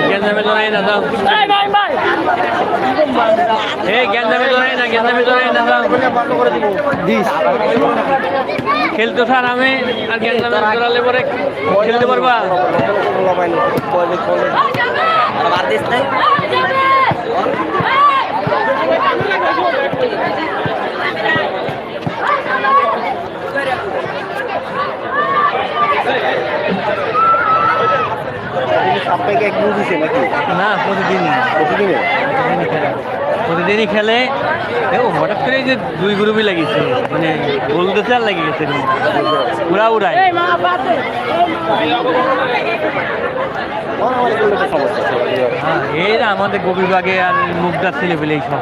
গ্যাঞ্জামে জড়াই না দাও, এই গ্যাঞ্জামে জড়াই না, গ্যাঞ্জামে জড়াই না দাও। খেলতে স্যার আমি আর গ্যাঞ্জামে জড়ালে পরে খেলতে পারবা। না প্রতিদিনই খেলে। হঠাৎ করে যে দুই গ্রুপই লাগিয়েছে, মানে বলতেছে আর লাগিয়ে গেছে উড়া উড়ায়। হ্যাঁ, এই না আমাদের গভীরবাগে আর মুগদা ছেলে পেলে এই সব।